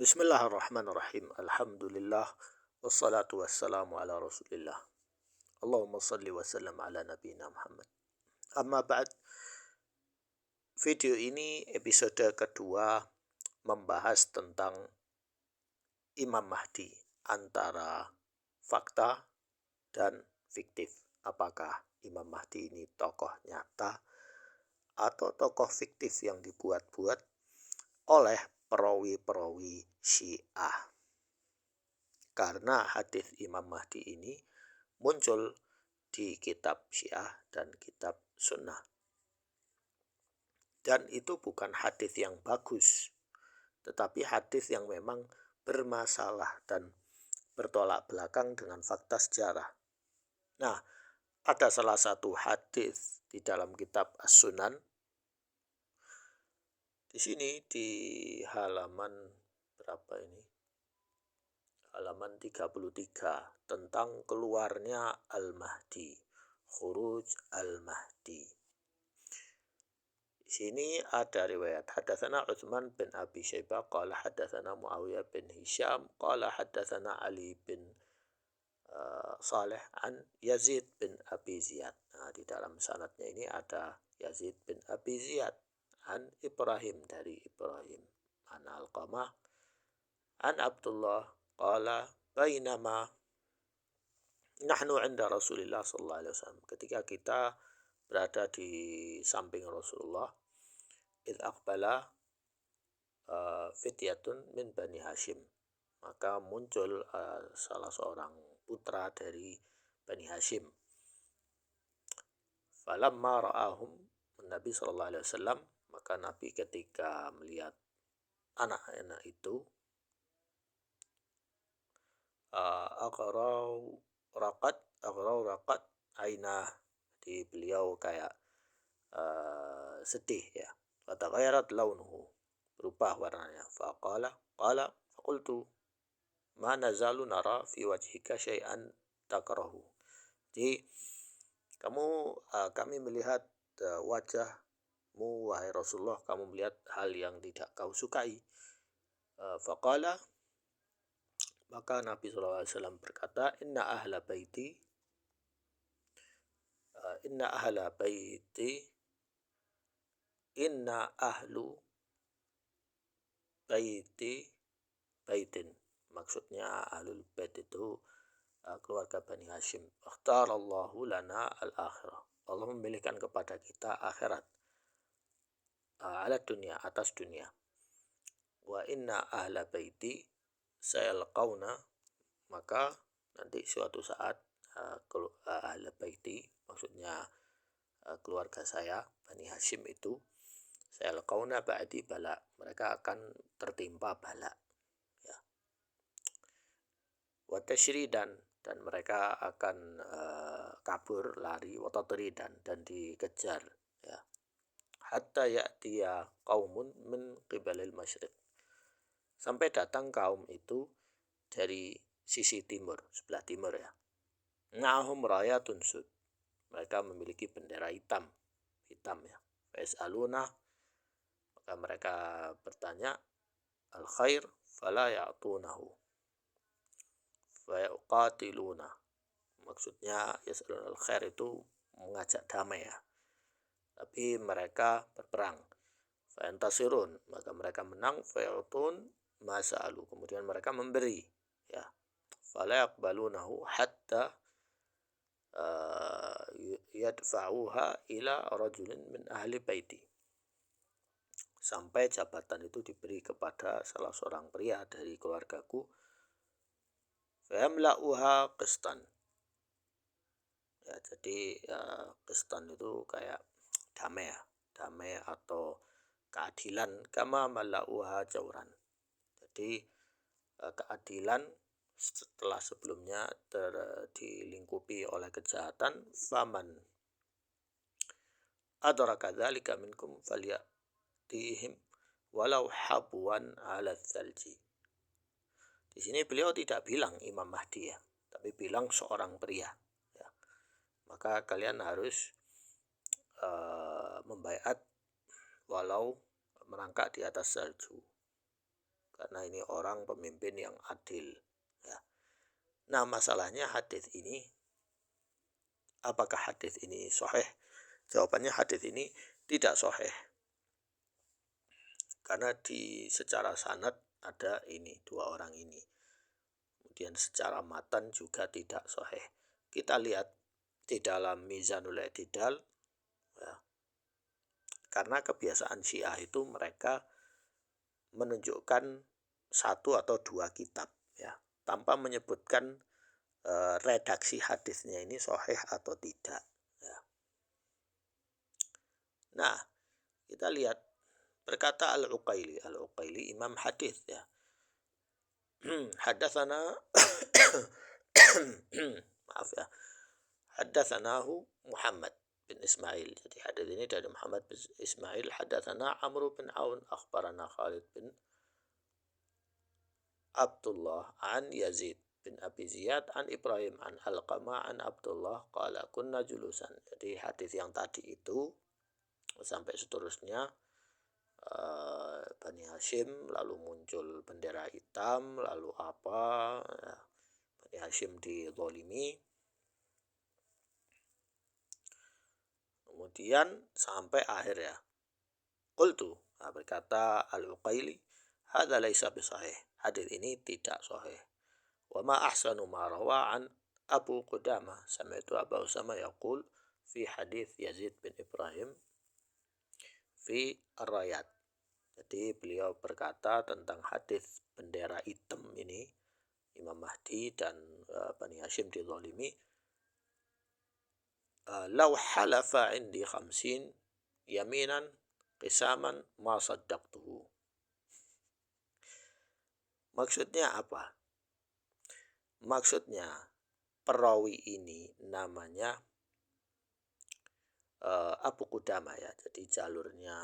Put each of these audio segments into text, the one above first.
Bismillahirrahmanirrahim. Alhamdulillah wassalatu wassalamu ala Rasulillah. Allahumma salli wa sallam ala nabiyina Muhammad. Amma ba'd. Video ini episode kedua membahas tentang Imam Mahdi antara fakta dan fiktif. Apakah Imam Mahdi ini tokoh nyata atau tokoh fiktif yang dibuat-buat oleh perawi-perawi Syiah? Karena hadis Imam Mahdi ini muncul di kitab Syiah dan kitab Sunnah. Dan itu bukan hadis yang bagus, tetapi hadis yang memang bermasalah dan bertolak belakang dengan fakta sejarah. Nah, ada salah satu hadis di dalam kitab As-Sunan. Di sini di halaman berapa ini? Halaman 33 tentang keluarnya Al-Mahdi, Khuruj Al-Mahdi. Di sini ada riwayat hadatsana Utsman bin Abi Syaibah qala hadatsana Muawiyah bin Hisham qala hadatsana Ali bin Saleh an Yazid bin Abi Ziyad. Nah, di dalam sanadnya ini ada Yazid bin Abi Ziyad an Ibrahim dari Ibrahim an Alqamah an Abdullah qala bainama nahnu 'inda Rasulillah sallallahu alaihi wasallam, ketika kita berada di samping Rasulullah, id aqbala fityatun min Bani Hashim, maka muncul salah seorang putra dari Bani Hashim. Falamma ra'ahum Nabi sallallahu alaihi wasallam, maka Nabi ketika melihat anak-anak itu, aghrau raqat aina, di beliau kayak sedih ya. Fataghayarat launuhu, berubah warnanya. Faqultu ma nazalu nara fi wajhika syai'an takrahu. Jadi kami melihat wajahmu wahai Rasulullah, kamu melihat hal yang tidak kau sukai. Faqala, maka Nabi SAW berkata, inna ahla baiti inna ahlu baiti baitin, maksudnya ahlul bait itu keluarga Bani Hashim. Akhtarallahu lana al-akhirah, Allah memilihkan kepada kita akhirat, ala dunia, atas dunia. Wa inna ahla baiti sayalqauna, maka nanti suatu saat ahla baiti, maksudnya keluarga saya Bani Hashim itu, sayalqauna ba'di bala, mereka akan tertimpa bala ya. Wa tashridan, dan mereka akan kabur, lari, wa tatridan, dan dikejar ya. Hatta ya'tiya qaumun min qibalil masyriq, sampai datang kaum itu dari sisi timur, sebelah timur ya. Na'ahum rayatun sud, mereka memiliki bendera hitam ya. Fa'is'aluna, maka mereka bertanya, al khair fala ya'tunahu fayuqatiluna, maksudnya yas'alun al khair itu mengajak damai ya, tapi mereka berperang. Fayantasirun, maka mereka menang. Fayutun masa'alu, kemudian mereka memberi ya. Fala yaqbalunahu hatta yadfa'uha ila rajulin min ahli baiti, sampai jabatan itu diberi kepada salah seorang pria dari keluargaku. Fayamla'uha qistan ya, jadi qistan itu kayak damai ya, damai atau keadilan. Kama mala'uha jauran, jadi keadilan setelah sebelumnya dilingkupi oleh kejahatan. Faman adraka dzalika minkum falyatihim walau habwan 'ala tsalji. Di sini beliau tidak bilang Imam Mahdi ya, tapi bilang seorang pria ya. Maka kalian harus membaiat walau merangkak di atas salju, karena ini orang pemimpin yang adil. Ya. Nah, masalahnya hadis ini, apakah hadis ini sahih? Jawabannya hadis ini tidak sahih. Karena secara sanad ada ini, dua orang ini. Kemudian secara matan juga tidak sahih. Kita lihat di dalam Mizanul I'tidal, ya, karena kebiasaan Syiah itu mereka menunjukkan satu atau dua kitab, ya, tanpa menyebutkan redaksi hadisnya ini sahih atau tidak. Ya. Nah, kita lihat berkata Al-Uqaili imam hadis, ya. Haddatsana maaf ya. Haddatsanahu Muhammad bin Ismail. Jadi hadis ini dari Muhammad bin Ismail. Haddatsana Amr bin Aun akhbarana Khalid bin Abdullah an Yazid bin Abi Ziyad an Ibrahim an Alqamah an Abdullah qala kunna julusan. Jadi hadis yang tadi itu sampai seterusnya Bani Hashim, lalu muncul bendera hitam, lalu apa, ya, Bani Hashim dizalimi, kemudian sampai akhir, ya. Qultu, berkata Al-Uqaili, hadza laisa bisahih, hadis ini tidak sahih. Wa ma ahsanu ma rawa an Abu Qudamah, sami'tu Abu Usama yaqul fi hadis Yazid bin Ibrahim fi ar-rayat. Jadi beliau berkata tentang hadis bendera hitam ini, Imam Mahdi dan Bani Hashim dizalimi, law halafa indi 50 yaminan qisaman ma saddaqtuhu. Maksudnya apa? Maksudnya perawi ini namanya Abu Qudamah, ya. Jadi jalurnya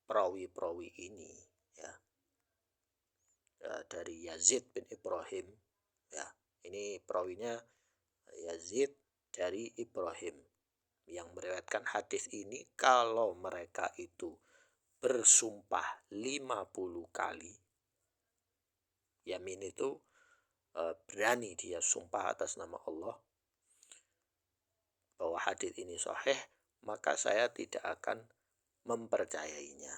perawi-perawi ini, ya, dari Yazid bin Ibrahim, ya. Ini perawinya Yazid dari Ibrahim yang meriwayatkan hadis ini. Kalau mereka itu bersumpah 50 kali, yamin itu berani dia sumpah atas nama Allah bahwa hadis ini sahih, maka saya tidak akan mempercayainya.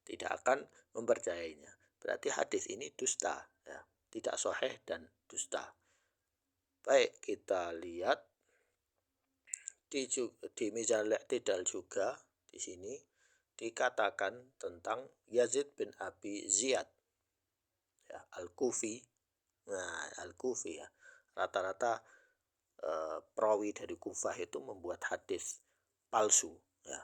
Tidak akan mempercayainya. Berarti hadis ini dusta, ya. Tidak sahih dan dusta. Baik, kita lihat di Mizanul I'tidal juga di sini dikatakan tentang Yazid bin Abi Ziyad, ya, Al-Kufi. Nah, Al-Kufi, ya. Rata-rata perawi dari Kufah itu membuat hadis palsu, ya.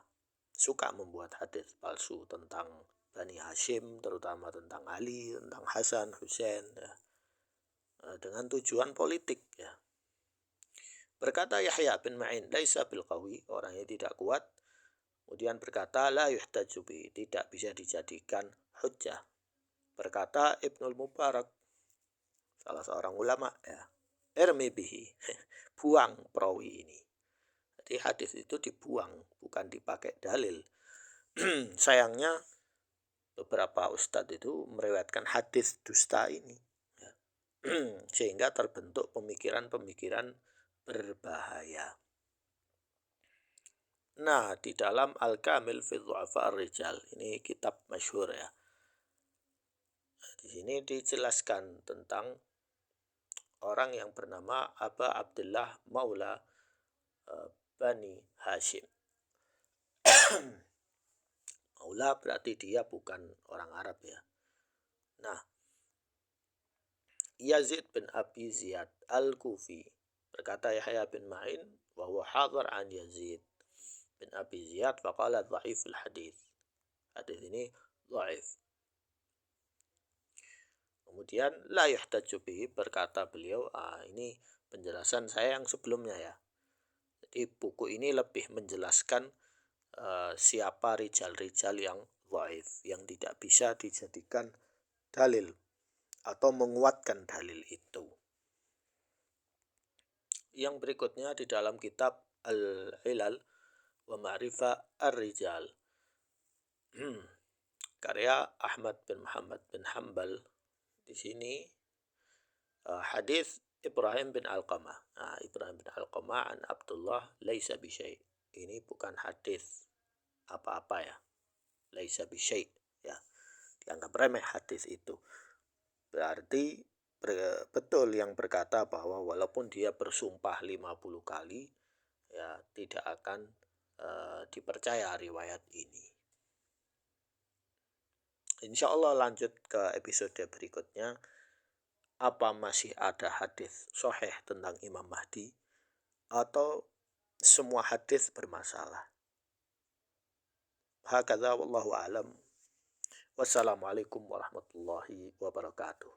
Suka membuat hadis palsu tentang Bani Hashim, terutama tentang Ali, tentang Hasan, Husain, ya, dengan tujuan politik, ya. Berkata Yahya bin Ma'in, laisa bil qawi, orangnya tidak kuat. Kemudian berkata la yuhtaju bi, tidak bisa dijadikan hujjah. Berkata Ibnul Mubarak, salah seorang ulama, ya, irmi bihi, buang perawi ini. Jadi hadis itu dibuang, bukan dipakai dalil. Sayangnya beberapa ustadz itu meriwayatkan hadis dusta ini, ya. Sehingga terbentuk pemikiran-pemikiran berbahaya. Nah, di dalam Al-Kamil fi Dhu'afa Ar-Rijal, ini kitab masyhur, ya. Di sini dijelaskan tentang orang yang bernama Aba Abdullah Maula Bani Hashim. Maula berarti dia bukan orang Arab, ya. Nah, Yazid bin Abi Ziyad Al-Kufi, berkata Yahya bin Ma'in, wa huwa hadar an Yazid bin Abi Ziyad faqala dha'if al-hadis. Hadis ini dhaif. Kemudian la yuhtaju bihi, berkata beliau, ini penjelasan saya yang sebelumnya, ya. Jadi buku ini lebih menjelaskan siapa rijal-rijal yang dhaif, yang tidak bisa dijadikan dalil atau menguatkan dalil itu. Yang berikutnya di dalam kitab Al-Ilal wa Ma'rifah Ar-Rijal, karya karya Ahmad bin Muhammad bin Hambal. Di sini hadis Ibrahim bin Alqamah. Nah, Ibrahim bin Alqamah an Abdullah laisa bisyai. Ini bukan hadis apa-apa ya. Laisa bisyai ya. Dianggap remeh hadis itu. Berarti betul yang berkata bahwa walaupun dia bersumpah 50 kali ya tidak akan dipercaya riwayat ini. Insya Allah lanjut ke episode berikutnya. Apa masih ada hadis sahih tentang Imam Mahdi atau semua hadis bermasalah? Hakadza wallahu a'lam. Wassalamualaikum warahmatullahi wabarakatuh.